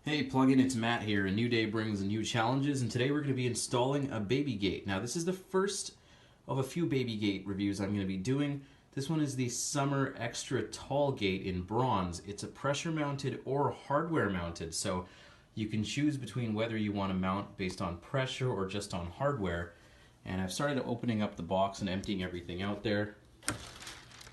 Hey plugin, it's Matt here. A new day brings new challenges, and today we're going to be installing a baby gate. Now this is the first of a few baby gate reviews I'm going to be doing. This one is the Summer Extra Tall Gate in bronze. It's a pressure mounted or hardware mounted, so you can choose between whether you want to mount based on pressure or just on hardware. And I've started opening up the box and emptying everything out there.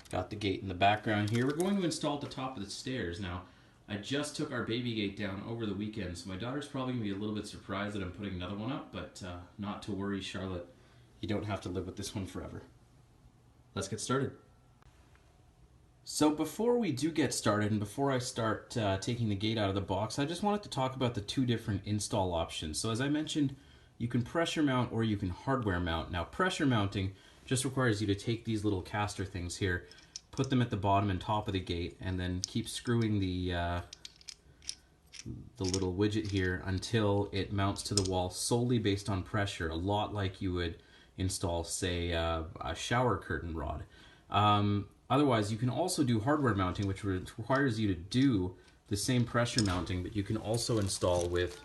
Got the gate in the background here. We're going to install at the top of the stairs. Now, I just took our baby gate down over the weekend, so my daughter's probably going to be a little bit surprised that I'm putting another one up, but not to worry, Charlotte. You don't have to live with this one forever. Let's get started. So before we do get started, and before I start taking the gate out of the box, I just wanted to talk about the two different install options. So as I mentioned, you can pressure mount or you can hardware mount. Now pressure mounting just requires you to take these little caster things here, put them at the bottom and top of the gate, and then keep screwing the little widget here until it mounts to the wall solely based on pressure, a lot like you would install, say, a shower curtain rod. Otherwise, you can also do hardware mounting, which requires you to do the same pressure mounting, but you can also install with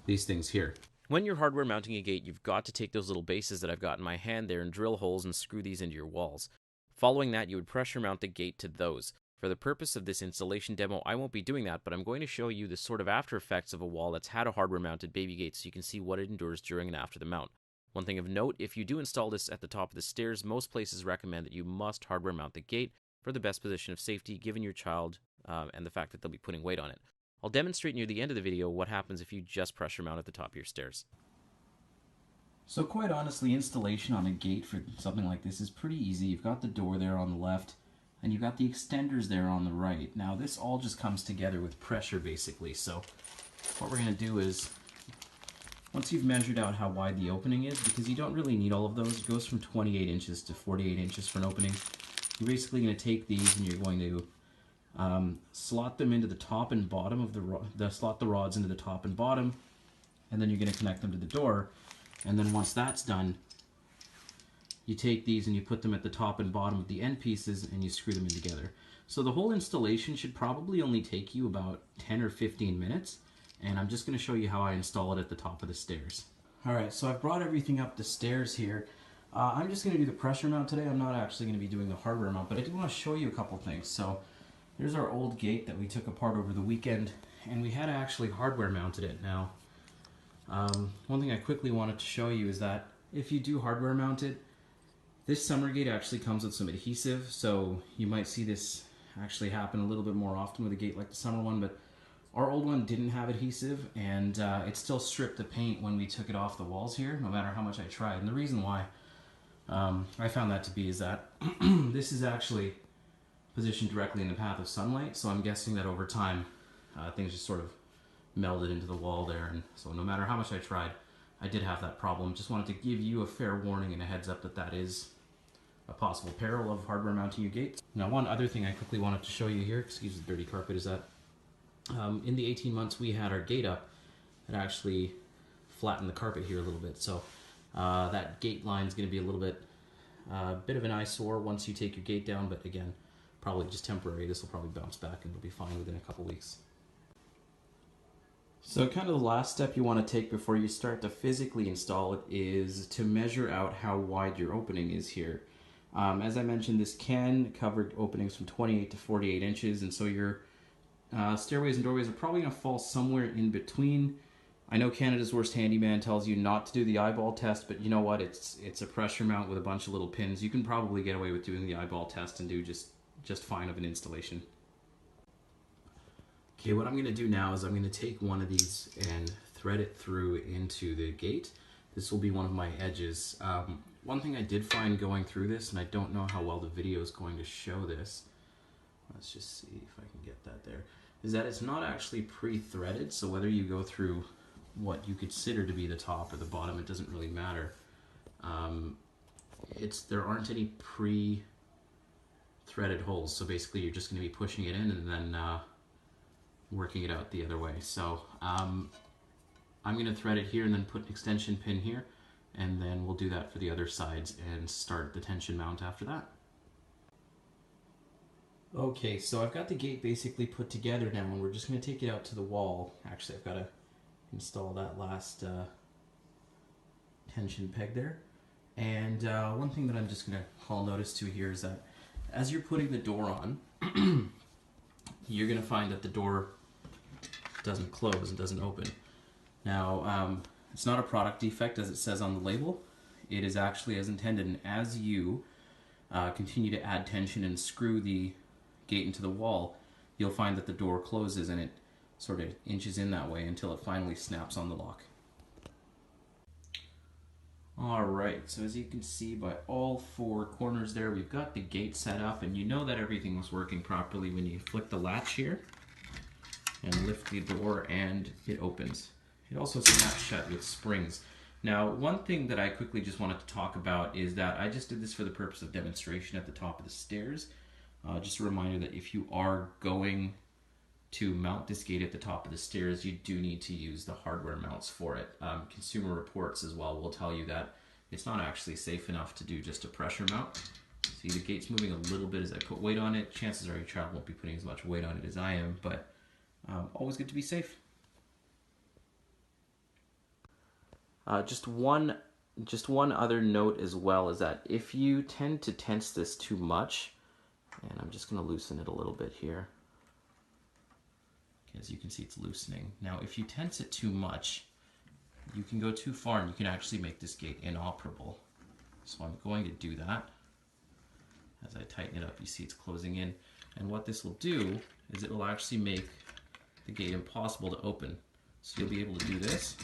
these things here. When you're hardware mounting a gate, you've got to take those little bases that I've got in my hand there and drill holes and screw these into your walls. Following that, you would pressure mount the gate to those. For the purpose of this installation demo, I won't be doing that, but I'm going to show you the sort of after effects of a wall that's had a hardware mounted baby gate so you can see what it endures during and after the mount. One thing of note, if you do install this at the top of the stairs, most places recommend that you must hardware mount the gate for the best position of safety given your child and the fact that they'll be putting weight on it. I'll demonstrate near the end of the video what happens if you just pressure mount at the top of your stairs. So quite honestly, installation on a gate for something like this is pretty easy. You've got the door there on the left, and you've got the extenders there on the right. Now this all just comes together with pressure basically. So what we're going to do is, once you've measured out how wide the opening is, because you don't really need all of those, it goes from 28 inches to 48 inches for an opening. You're basically going to take these and you're going to slot them into the top and bottom of slot the rods into the top and bottom, and then you're going to connect them to the door. And then once that's done, you take these and you put them at the top and bottom of the end pieces and you screw them in together. So the whole installation should probably only take you about 10 or 15 minutes. And I'm just going to show you how I install it at the top of the stairs. Alright, so I've brought everything up the stairs here. I'm just going to do the pressure mount today. I'm not actually going to be doing the hardware mount, but I do want to show you a couple things. So here's our old gate that we took apart over the weekend, and we had actually hardware mounted it. Now, one thing I quickly wanted to show you is that if you do hardware mount it, this summer gate actually comes with some adhesive, so you might see this actually happen a little bit more often with a gate like the summer one, but our old one didn't have adhesive, and it still stripped the paint when we took it off the walls here, no matter how much I tried. And the reason why I found that to be is that this is actually positioned directly in the path of sunlight, so I'm guessing that over time things just sort of melded into the wall there, and so no matter how much I tried, I did have that problem. Just wanted to give you a fair warning and a heads up that that is a possible peril of hardware mounting your gates. Now, one other thing I quickly wanted to show you here, excuse the dirty carpet, is that in the 18 months we had our gate up, it actually flattened the carpet here a little bit, so that gate line is going to be a little bit of an eyesore once you take your gate down, but again, probably just temporary. This will probably bounce back and it'll be fine within a couple weeks. So kind of the last step you want to take before you start to physically install it is to measure out how wide your opening is here. As I mentioned, this can cover openings from 28 to 48 inches, and so your stairways and doorways are probably going to fall somewhere in between. I know Canada's Worst Handyman tells you not to do the eyeball test, but you know what? It's a pressure mount with a bunch of little pins. You can probably get away with doing the eyeball test and do just fine of an installation. Okay, what I'm going to do now is I'm going to take one of these and thread it through into the gate. This will be one of my edges. One thing I did find going through this, and I don't know how well the video is going to show this, let's just see if I can get that there, is that it's not actually pre-threaded, so whether you go through what you consider to be the top or the bottom, it doesn't really matter. There aren't any pre-threaded holes, so basically you're just going to be pushing it in and then working it out the other way. So I'm going to thread it here and then put an extension pin here, and then we'll do that for the other sides and start the tension mount after that. Okay, so I've got the gate basically put together now, and we're just going to take it out to the wall. Actually, I've got to install that last tension peg there. And one thing that I'm just going to call notice to here is that as you're putting the door on, you're going to find that the door doesn't close and doesn't open. Now, it's not a product defect as it says on the label. It is actually as intended, and as you continue to add tension and screw the gate into the wall, you'll find that the door closes and it sort of inches in that way until it finally snaps on the lock. Alright, so as you can see by all four corners there, we've got the gate set up, and you know that everything was working properly when you flick the latch here and lift the door and it opens. It also snaps shut with springs. Now, one thing that I quickly just wanted to talk about is that I just did this for the purpose of demonstration at the top of the stairs. Just a reminder that if you are going to mount this gate at the top of the stairs, you do need to use the hardware mounts for it. Consumer Reports as well will tell you that it's not actually safe enough to do just a pressure mount. See, the gate's moving a little bit as I put weight on it. Chances are your child won't be putting as much weight on it as I am, but always good to be safe. Just one other note as well is that if you tend to tense this too much, and I'm just going to loosen it a little bit here. As you can see, it's loosening. Now, if you tense it too much, you can go too far and you can actually make this gate inoperable. So I'm going to do that. As I tighten it up, you see it's closing in. And what this will do is it will actually make the gate impossible to open. So you'll be able to do this,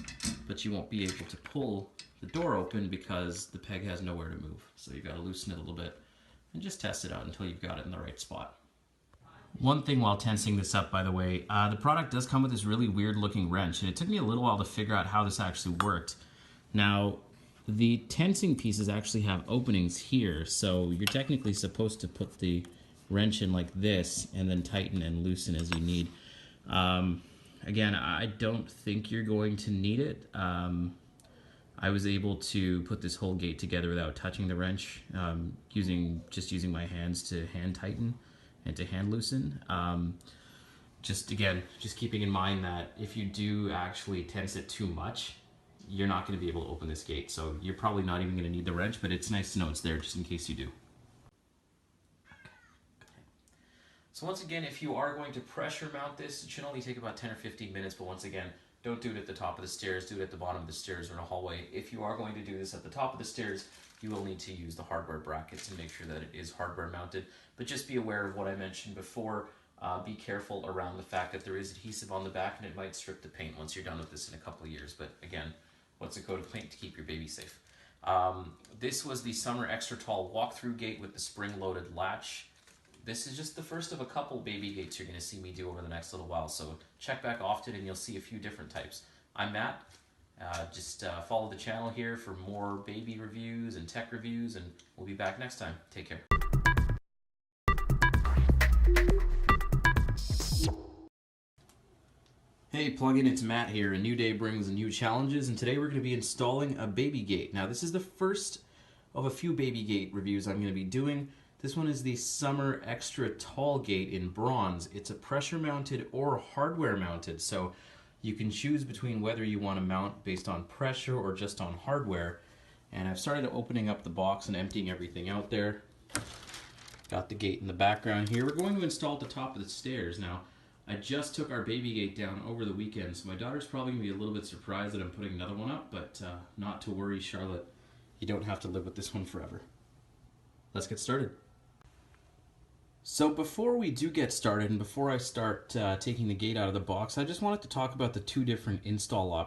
but you won't be able to pull the door open because the peg has nowhere to move. So you've got to loosen it a little bit and just test it out until you've got it in the right spot. One thing while tensing this up, by the way, the product does come with this really weird looking wrench, and it took me a little while to figure out how this actually worked. Now, the tensing pieces actually have openings here, so you're technically supposed to put the wrench in like this and then tighten and loosen as you need. Again, I don't think you're going to need it. I was able to put this whole gate together without touching the wrench, using my hands to hand tighten and to hand loosen. Just keeping in mind that if you do actually tense it too much, you're not going to be able to open this gate. So you're probably not even going to need the wrench, but it's nice to know it's there just in case you do. So once again, if you are going to pressure mount this, it should only take about 10 or 15 minutes, but once again, don't do it at the top of the stairs, do it at the bottom of the stairs or in a hallway. If you are going to do this at the top of the stairs, you will need to use the hardware brackets and make sure that it is hardware mounted. But just be aware of what I mentioned before. Be careful around the fact that there is adhesive on the back and it might strip the paint once you're done with this in a couple of years. But again, what's a coat of paint to keep your baby safe? This was the Summer Extra Tall walk-through gate with the spring-loaded latch. This is just the first of a couple baby gates you're going to see me do over the next little while, so check back often and you'll see a few different types. I'm Matt. Just follow the channel here for more baby reviews and tech reviews, and we'll be back next time. Take care. Hey plugin, it's Matt here. A new day brings new challenges, and today we're going to be installing a baby gate. Now this is the first of a few baby gate reviews I'm going to be doing. This one is the Summer Extra Tall Gate in bronze. It's a pressure mounted or hardware mounted, so you can choose between whether you want to mount based on pressure or just on hardware. And I've started opening up the box and emptying everything out there. Got the gate in the background here. We're going to install at the top of the stairs. Now, I just took our baby gate down over the weekend, so my daughter's probably going to be a little bit surprised that I'm putting another one up, but not to worry, Charlotte. You don't have to live with this one forever. Let's get started. So before we do get started and before I start taking the gate out of the box, I just wanted to talk about the two different install options